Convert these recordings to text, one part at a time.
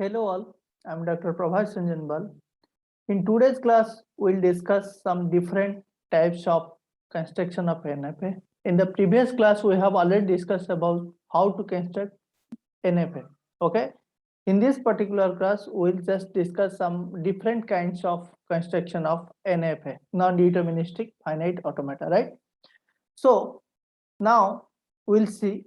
Hello all, I'm Dr. Prabhas Sanjanbal. In today's class, we'll discuss some different types of construction of NFA. In the previous class, we have already discussed about how to construct NFA. Okay. In this particular class, we'll just discuss some different kinds of construction of NFA, non-deterministic finite automata, right? So now we'll see.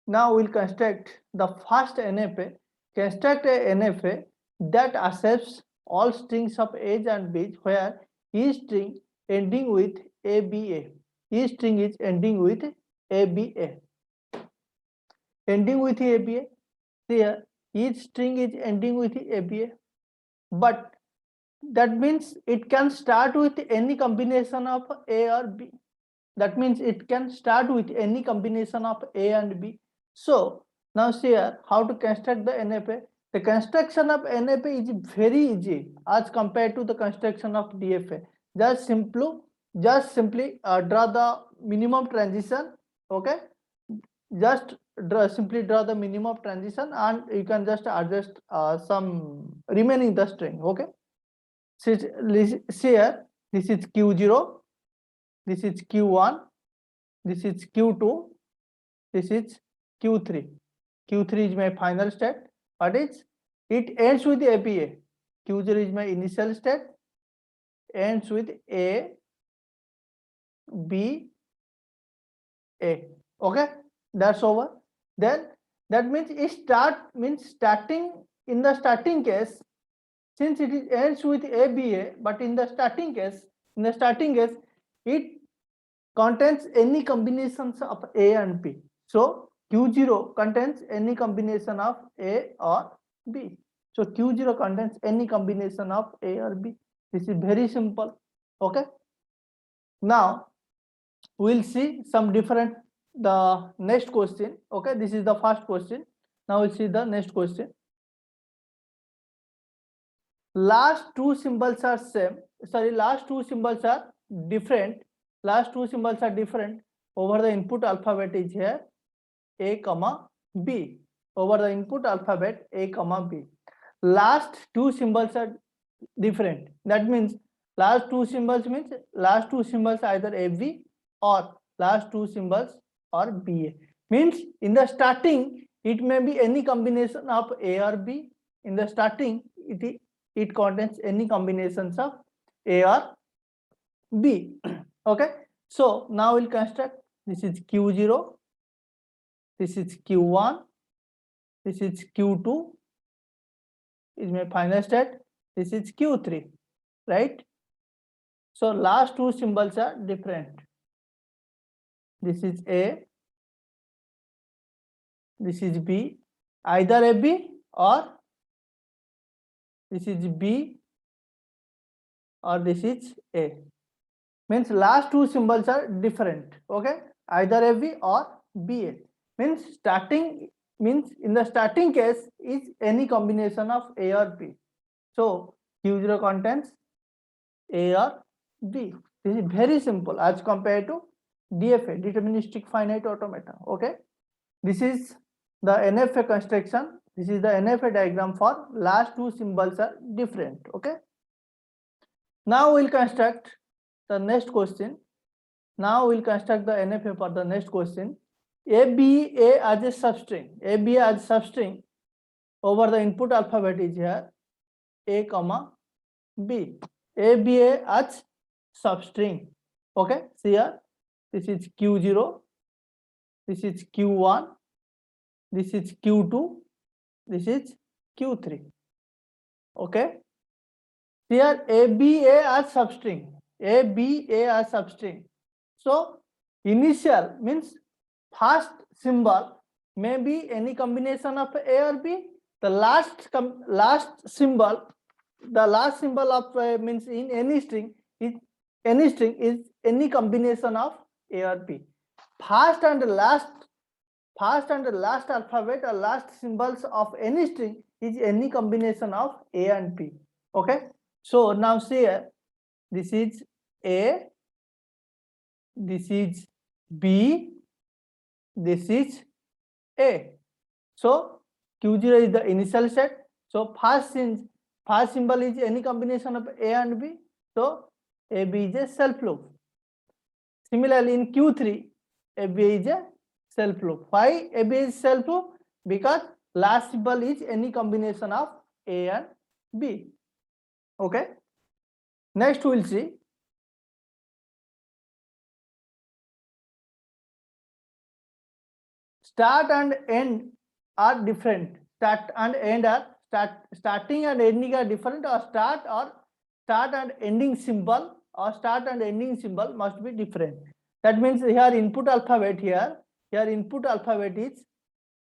Now we'll construct the first NFA. Construct a NFA that accepts all strings of A's and B's where each string ending with ABA. Each string is ending with ABA. Ending with ABA. Here, each string is ending with ABA. But that means it can start with any combination of A or B. That means it can start with any combination of A and B. So now see here how to construct the NFA. The construction of NFA is very easy as compared to the construction of DFA. Just simply draw the minimum transition. Okay, just simply draw the minimum transition, and you can just adjust some remaining the string. Okay, see here, this is Q0, this is Q1, this is Q2, this is Q3. Q3 is my final state. What is it? Ends with ABA. Q0 is my initial state, ends with A, B, A. Okay, that's over. Then that means it starting in the starting case, since it is ends with ABA, but in the starting case, it contains any combinations of A and B. So Q0 contains any combination of A or B. So Q0 contains any combination of A or B. This is very simple. Okay. Now we'll see some different the next question. Okay, this is the first question. Now we'll see the next question. Last two symbols are same. Sorry, last two symbols are different. Last two symbols are different. Over the input alphabet is here A comma B. Over the input alphabet A comma B. Last two symbols are different. That means last two symbols either AB or last two symbols or BA. Means in the starting it may be any combination of A or B. In the starting it contains any combinations of A or B. Okay, so now we'll construct. This is Q0, this is Q1, this is Q2 is my final state, this is Q3, right? So last two symbols are different. This is A, this is B, either AB or this is B or this is A. Means last two symbols are different. Okay, either AB or BA. Means starting means in the starting case is any combination of A or B. So Q0 contains A or B. This is very simple as compared to DFA, deterministic finite automata. Okay, this is the NFA construction. This is the NFA diagram for last two symbols are different. Okay, now we'll construct the next question. Now we'll construct the NFA for the next question. ABA as a substring. ABA as substring. Over the input alphabet is here A comma B. ABA as substring. Okay, see here. This is Q0. This is Q1. This is Q2. This is Q3. Okay. Here ABA as substring. ABA as substring. So initial means first symbol may be any combination of A or B. The last symbol of means in any string is any combination of A or B. First and last alphabet or last symbols of any string is any combination of A and B. Okay. So now see here, this is A, this is B, this is A. So Q0 is the initial state. So first symbol is any combination of A and B. So AB is a self loop. Similarly, in Q3, AB is a self loop. Why AB is self loop? Because last symbol is any combination of A and B. Okay. Next we'll see start and end are different. Starting and ending are different, or start and ending symbol must be different. That means here input alphabet is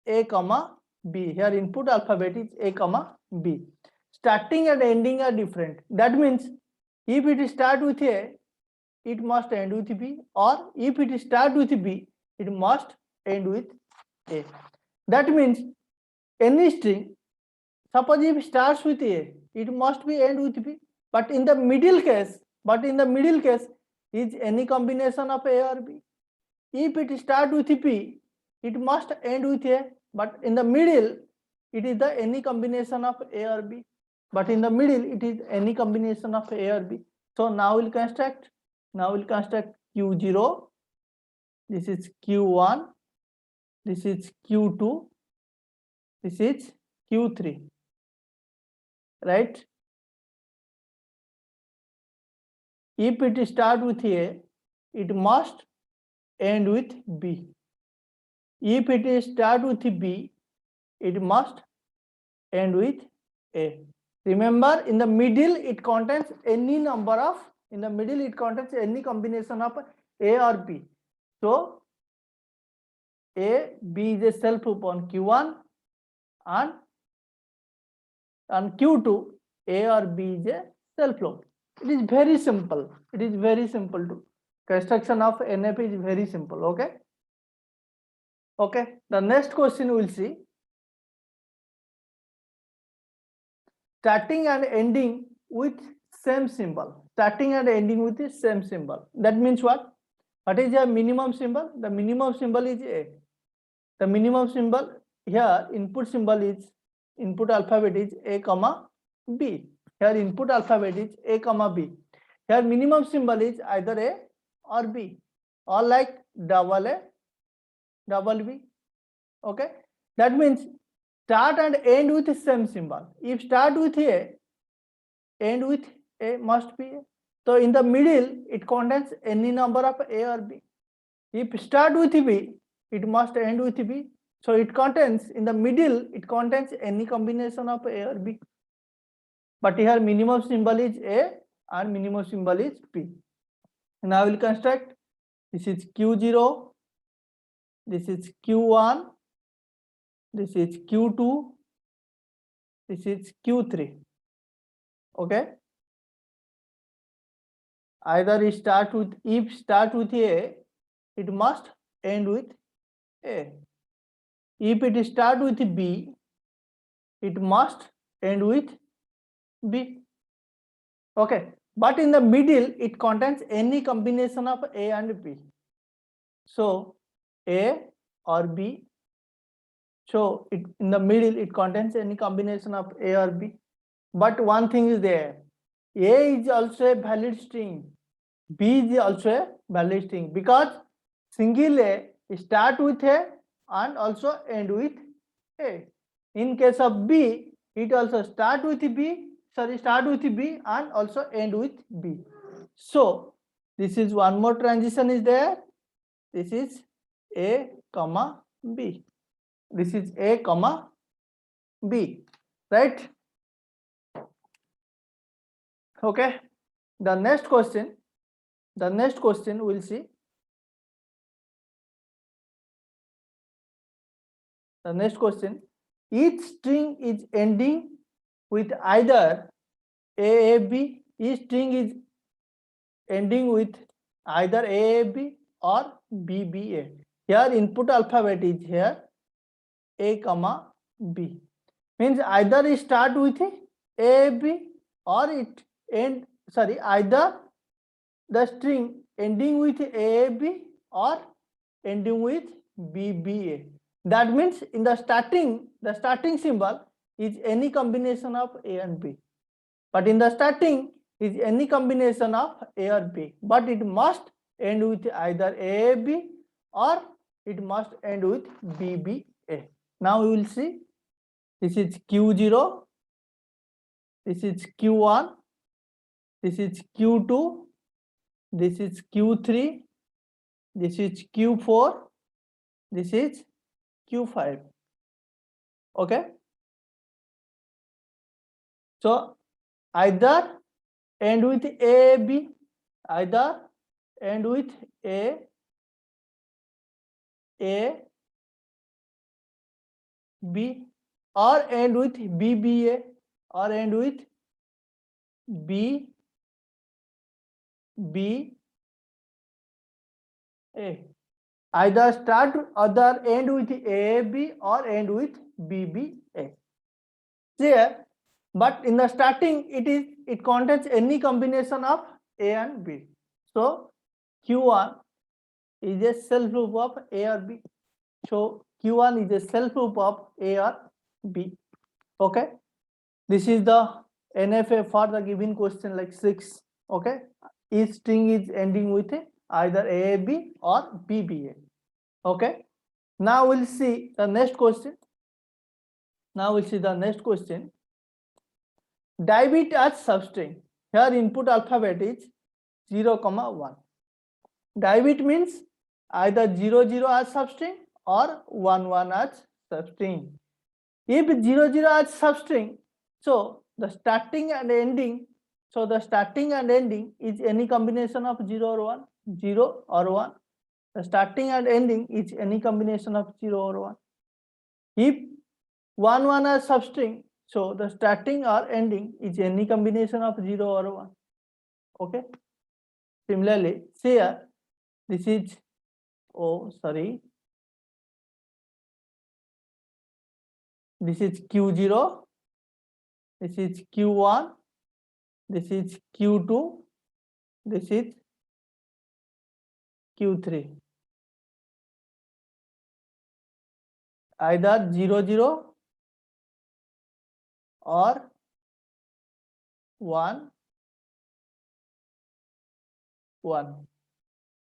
A comma B. Here input alphabet is A comma B. Starting and ending are different. That means if it start with A, it must end with B, or if it start with B, it must end with A. That means any string, suppose if it starts with A, it must be end with B. But in the middle case, is any combination of A or B. If it start with B, it must end with A. But in the middle, it is the any combination of A or B. But in the middle, it is any combination of A or B. So now we'll construct Q0. This is Q1. This is Q2. This is Q3. Right? If it start with A, it must end with B. If it start with B, it must end with A. Remember, in the middle it contains any combination of A or B. So A, B is a self loop on Q1, and Q2, A or B is a self loop. It is very simple. To construction of NF is very simple. Okay. The next question we'll see. Starting and ending with same symbol. That means what? What is your minimum symbol? The minimum symbol is A. The minimum symbol here, input alphabet is A comma B. Here input alphabet is A comma B. Here minimum symbol is either A or B, or like double A, double B. Okay. That means start and end with the same symbol. If start with A, end with A must be A. So in the middle, it contains any number of A or B. If start with B, it must end with B. So it contains, in the middle, it contains any combination of A or B. But here minimum symbol is A and minimum symbol is B. Now I will construct, this is Q0, this is Q1, this is Q2, this is Q3. Okay. Either if start with A, it must end with A. If it start with B, it must end with B. Okay. But in the middle, it contains any combination of A and B. So A or B. So in the middle, it contains any combination of A or B. But one thing is there. A is also a valid string. B is also a valid string, because single A start with A and also end with A. In case of B, it also start with B and also end with B. So this is one more transition is there. This is A comma B. This is A comma B, right? Okay. The next question we'll see. The next question, each string is ending with either AAB. Each string is ending with either AAB or BBA. Here input alphabet is here A comma B. Means either it start with AAB or either the string ending with AAB or ending with BBA. That means in the starting symbol, is any combination of A and B. But in the starting is any combination of A or B. But it must end with either AAB or it must end with BBA. Now we will see. This is Q0. This is Q1. This is Q2. This is Q3. This is Q4. This is Q5. Okay. So either end with AB, either end with A, B, or end with BBA, or end with B, A. Either start other end with AB or end with BBA. Here, but in the starting it contains any combination of A and B. So Q1 is a self group of A or B. So Q1 is a self group of A or B. Okay. This is the NFA for the given question like 6. Okay. Each string is ending with either AAB or BBA. Okay. Now we'll see the next question. Dive it as substring. Here input alphabet is 0, 1. Dive it means either 0, 0 as substring or 1, 1 as substring. If 0, 0 as substring, so the starting and ending is any combination of 0 or 1, 0 or 1. The starting and ending is any combination of 0 or 1. If 1, 1 as substring, so the starting or ending is any combination of 0 or 1. Okay. Similarly, here this is this is Q0, this is Q1, this is Q2, this is Q3. Either 0, 0 or 1, 1.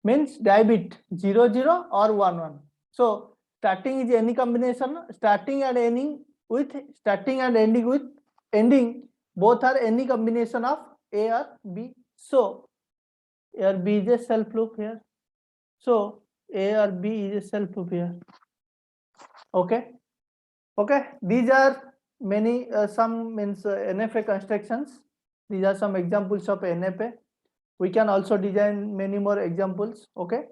Means dive it 0, 0 or 1, 1. So starting is any combination, starting and ending with ending both are any combination of A or B. So A or B is a self loop here. So A or B is a self loop here. Okay. Okay. These are many some means NFA constructions. These are some examples of NFA. We can also design many more examples. Okay.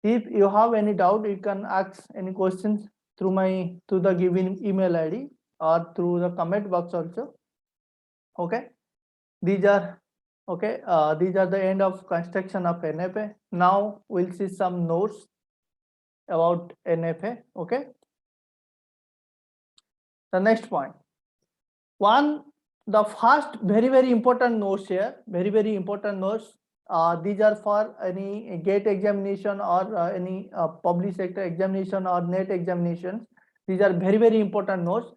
If you have any doubt, you can ask any questions through the given email ID or through the comment box also. Okay. These are the end of construction of NFA. Now we'll see some notes about NFA. Okay. The next point. The first very important notes here, very important notes. These are for any GATE examination or any public sector examination or NET examinations. These are very important notes.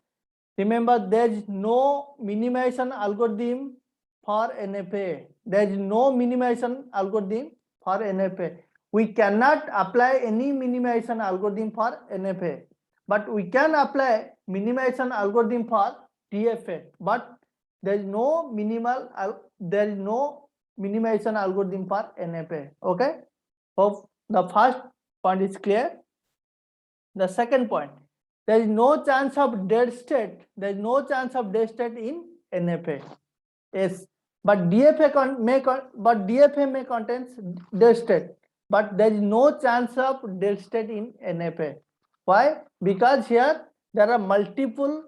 Remember, there is no minimization algorithm for NFA. There is no minimization algorithm for NFA. We cannot apply any minimization algorithm for NFA, but we can apply minimization algorithm for DFA. But there is no minimization algorithm for NFA. Okay. Hope the first point is clear. The second point, there is no chance of dead state. There is no chance of dead state in NFA. Yes, but DFA may contain dead state, but there is no chance of dead state in NFA. Why? Because here there are multiple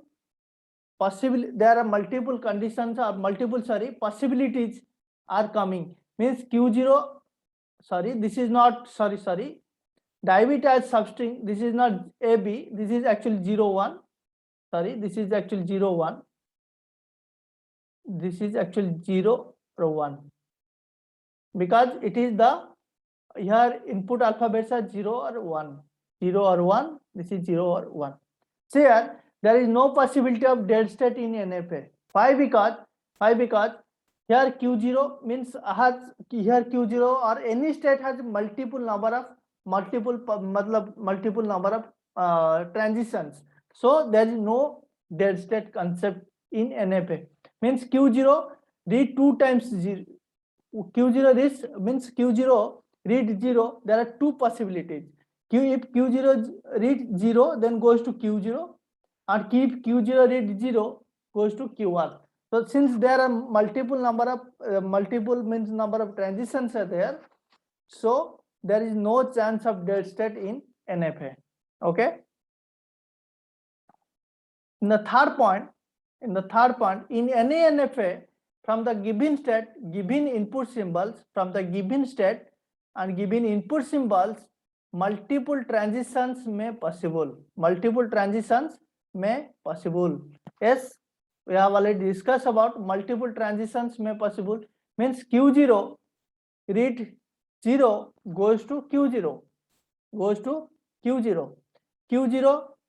conditions or possibilities are coming. Means Q0, this is not dive it as substring. This is not AB, this is actually 0, 1. This is actually 0, 1. This is actually 0 or 1, because it is here input alphabets are 0 or 1. 0 or 1, this is 0 or 1. So here there is no possibility of dead state in NFA. Why? Because here Q0 means has here Q0 or any state has multiple number of transitions. So there is no dead state concept in NFA. Means Q0 read 2 times 0. Q0 this means Q0 read 0. There are two possibilities. If Q0 read 0, then goes to Q0, and keep Q0 read 0 goes to Q1. So since there are multiple number of transitions are there, so there is no chance of dead state in NFA. Okay. In the third point, in any NFA, from the given state, given input symbols, from the given state and given input symbols, multiple transitions may possible. Yes, we have already discussed about multiple transitions may possible. Means Q0 read 0 goes to Q0, Q0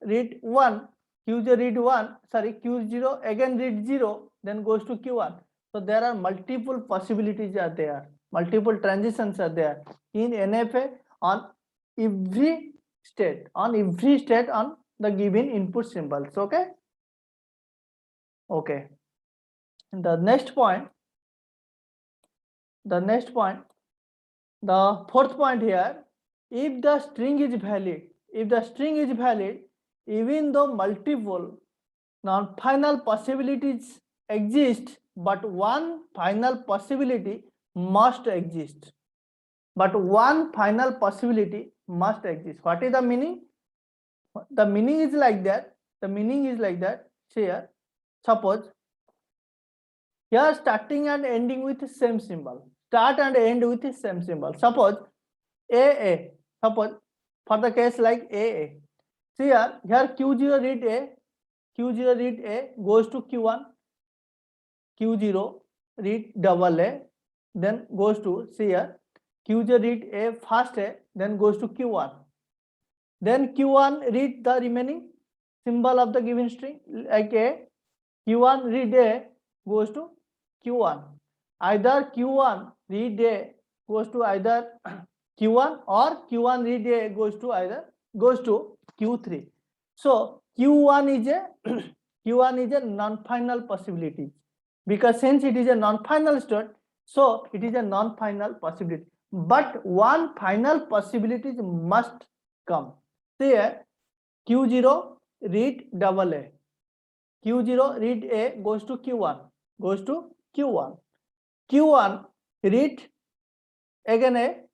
read 1, Q0 again read 0, then goes to Q1. So there are multiple possibilities are there, multiple transitions are there in NFA on every state on the given input symbols. Okay. The next point, the fourth point here, if the string is valid, even though multiple non-final possibilities exist, but one final possibility must exist. What is the meaning? The meaning is like that. Here, suppose here starting and ending with the same symbol. Start and end with the same symbol. Suppose AA. Suppose for the case like AA. See here Q0 read A goes to Q1. Q0 read double A, then goes to, see here Q0 read A first A, then goes to Q1. Then Q1 read the remaining symbol of the given string like A. Q1 read A goes to Q1. Either Q1 read A goes to either Q1 or Q1 read A goes to Q3. So Q1 is a non-final possibility, because since it is a non-final state, so it is a non-final possibility. But one final possibility must come. Here Q0 read double A. Q0 read A goes to Q1. Q1 read again A.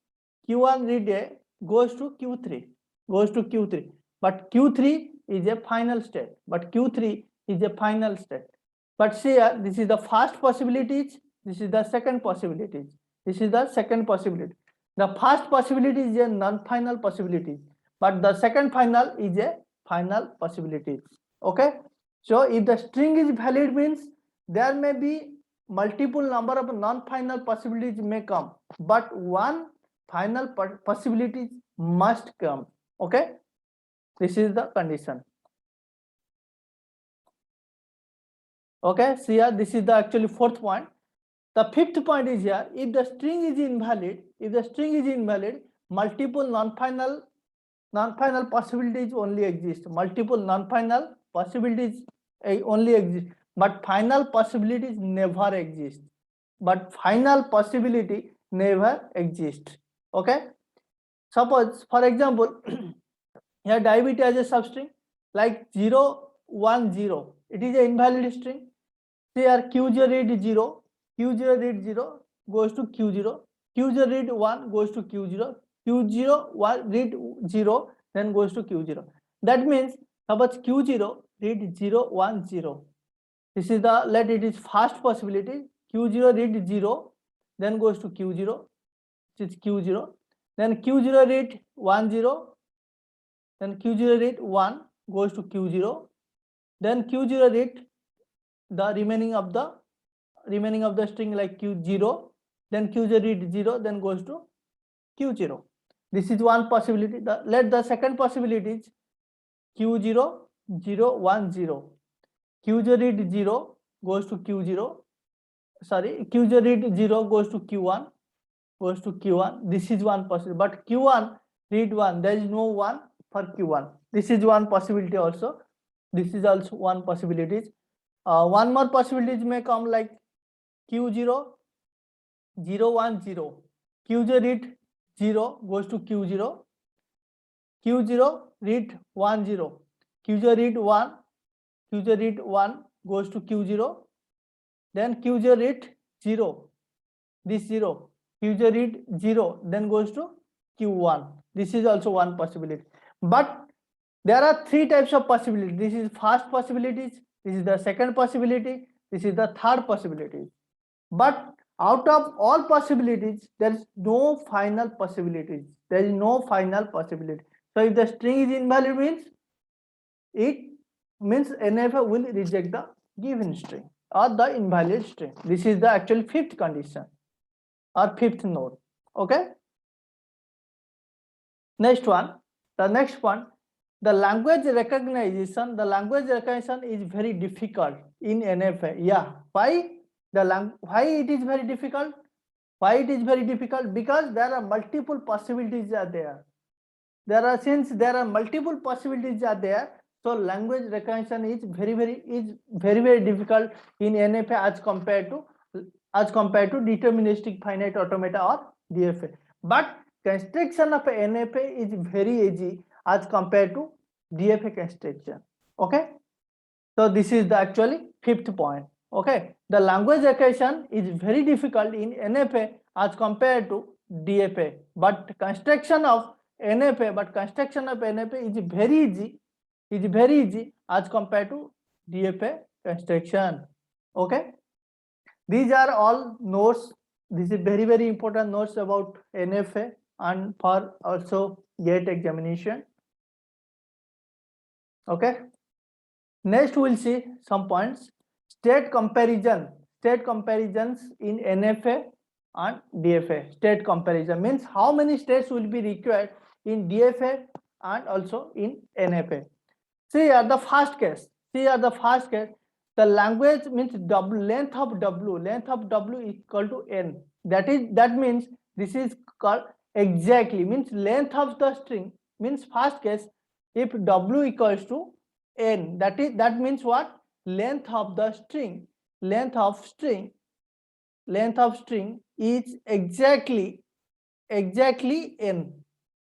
Q1 read A goes to Q3. But Q3 is a final state. But see here, this is the first possibility. This is the second possibility. The first possibility is a non-final possibility, but the second final is a final possibility. Okay. So if the string is valid, means there may be multiple number of non-final possibilities may come, but one final possibility must come. Okay. This is the condition. Okay. See here, this is the actually fourth point. The fifth point is here, if the string is invalid, multiple non-final possibilities only exist. But final possibilities never exist. Okay. Suppose, for example, here diabetes as a substring like 0, 1, 0. It is an invalid string. Here Q0 read 0. Q0 read 0 goes to Q0. Q0 read 1 goes to Q0. Q0 read 0 then goes to Q0. That means suppose Q0 read 0, 1, 0. This is the, let it is first possibility. Q0 read 0 then goes to Q0, which is Q0. Then Q0 read 1, 0. Then Q0 read 1 goes to Q0. Then Q0 read the remaining of the string like Q0. Then Q0 read 0 then goes to Q0. This is one possibility. Let the second possibility is Q0 0 1 0. Q0 read 0 goes to Q0. Sorry, Q0 read 0 goes to Q1, goes to Q1. This is one possibility. But Q1 read 1. There is no 1 for Q1. This is one possibility also. This is also one possibility. One more possibility may come like Q0 0 1 0. Q0 read 0 goes to Q0. Q0 read 1 0. Q0 read 1. Q0 read 1 goes to Q0. Then Q0 read 0. This 0. Q0 read 0. Then goes to Q1. This is also one possibility. But there are three types of possibilities. This is first possibilities. This is the second possibility. This is the third possibility. But out of all possibilities, there is no final possibilities. There is no final possibility. So if the string is invalid, means it means NFA will reject the given string or the invalid string. This is the actual fifth condition or fifth node. Okay. Next one, the next one, the language recognition. The language recognition is very difficult in NFA. Yeah. Why it is very difficult? Why it is very difficult? Because there are multiple possibilities are there. Since there are multiple possibilities are there, so language recognition is very difficult in NFA as compared to deterministic finite automata or DFA. But construction of NFA is very easy as compared to DFA construction. Okay, so this is the actually fifth point. Okay, the language recognition is very difficult in NFA as compared to DFA, but construction of NFA is very easy as compared to DFA construction. Okay, these are all notes. This is very important notes about NFA and for also GATE examination. Okay, next we'll see some points. State comparisons in NFA and DFA. State comparison means how many states will be required in DFA and also in NFA. See here the first case. The language means length of W equal to n. That means this is called exactly, means length of the string, means first case if W equals to n, that means what? Length of string is exactly n.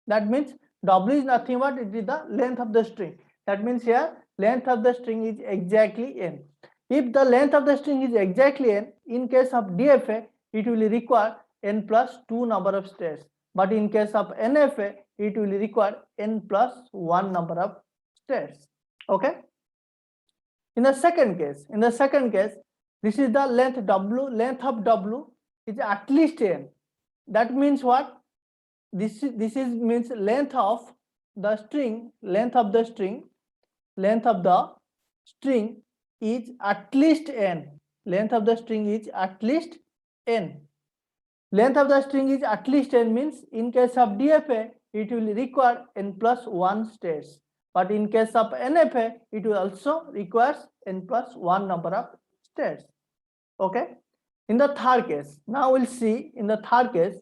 That means W is nothing but it is the length of the string. That means here length of the string is exactly n. If the length of the string is exactly n, in case of DFA it will require n plus 2 number of states, but in case of NFA it will require n plus 1 number of states. Okay. In the second case, this is the length of W is at least n. That means what? This means length of the string is at least n. Length of the string is at least n. Length of the string is at least n means in case of DFA it will require n plus 1 states. But in case of NFA, it will also requires n plus 1 number of states. Okay. In the third case, now we'll see in the third case,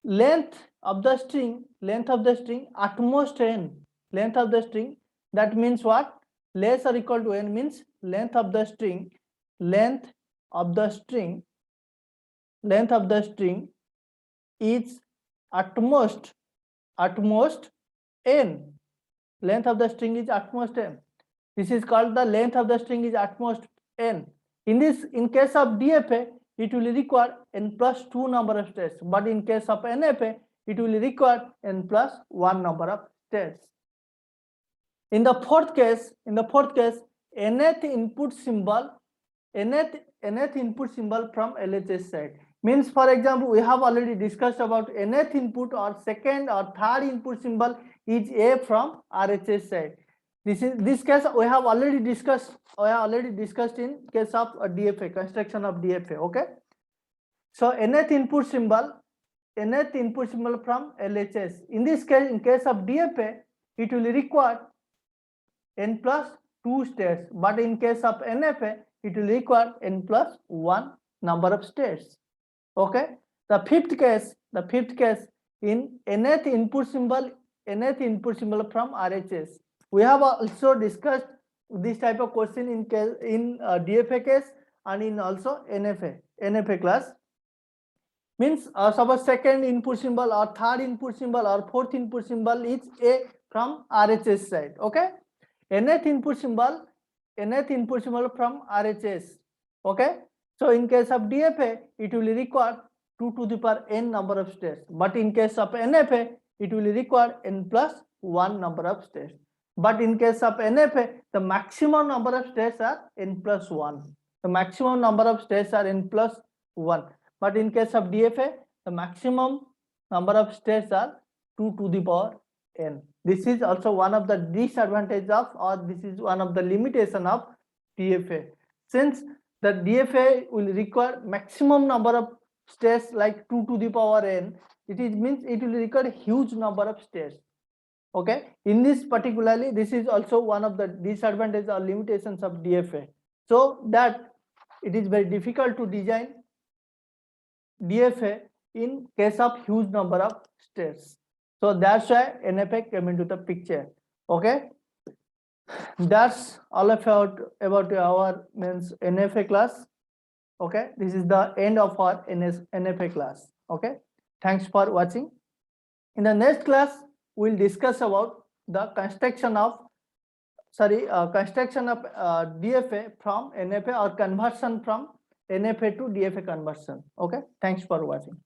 length of the string at most n. Length of the string, that means what? Less or equal to n means length of the string is at most n. Length of the string is at most n. This is called the length of the string is at most n. In case of DFA, it will require n plus 2 number of states, but in case of NFA, it will require n plus 1 number of states. In the fourth case, nth input symbol from LHS side. Means, for example, we have already discussed about nth input or second or third input symbol is A from RHS side. This case we have already discussed. In case of DFA, construction of DFA. Okay. So nth input symbol from LHS. In this case, in case of DFA, it will require n plus 2 states, but in case of NFA, it will require n plus 1 number of states. Okay. The fifth case in nth input symbol from RHS. We have also discussed this type of question in DFA case and in also NFA class. Means suppose second input symbol or third input symbol or fourth input symbol is A from RHS side. Okay. Nth input symbol from RHS. Okay. So in case of DFA, it will require 2 to the power n number of states, but in case of NFA, it will require n plus 1 number of states. But in case of NFA, the maximum number of states are n plus 1. The maximum number of states are n plus 1. But in case of DFA, the maximum number of states are 2 to the power n. This is also one of the disadvantages of, or this is one of the limitation of DFA. Since the DFA will require maximum number of states like 2 to the power n, it means it will require huge number of states. Okay. In this particularly, this is also one of the disadvantages or limitations of DFA. So that it is very difficult to design DFA in case of huge number of states. So that's why NFA came into the picture. Okay. That's all about our means NFA class. Okay. This is the end of our NFA class. Okay. Thanks for watching. In the next class, we'll discuss about the construction of DFA from NFA or conversion from NFA to DFA conversion. Okay. Thanks for watching.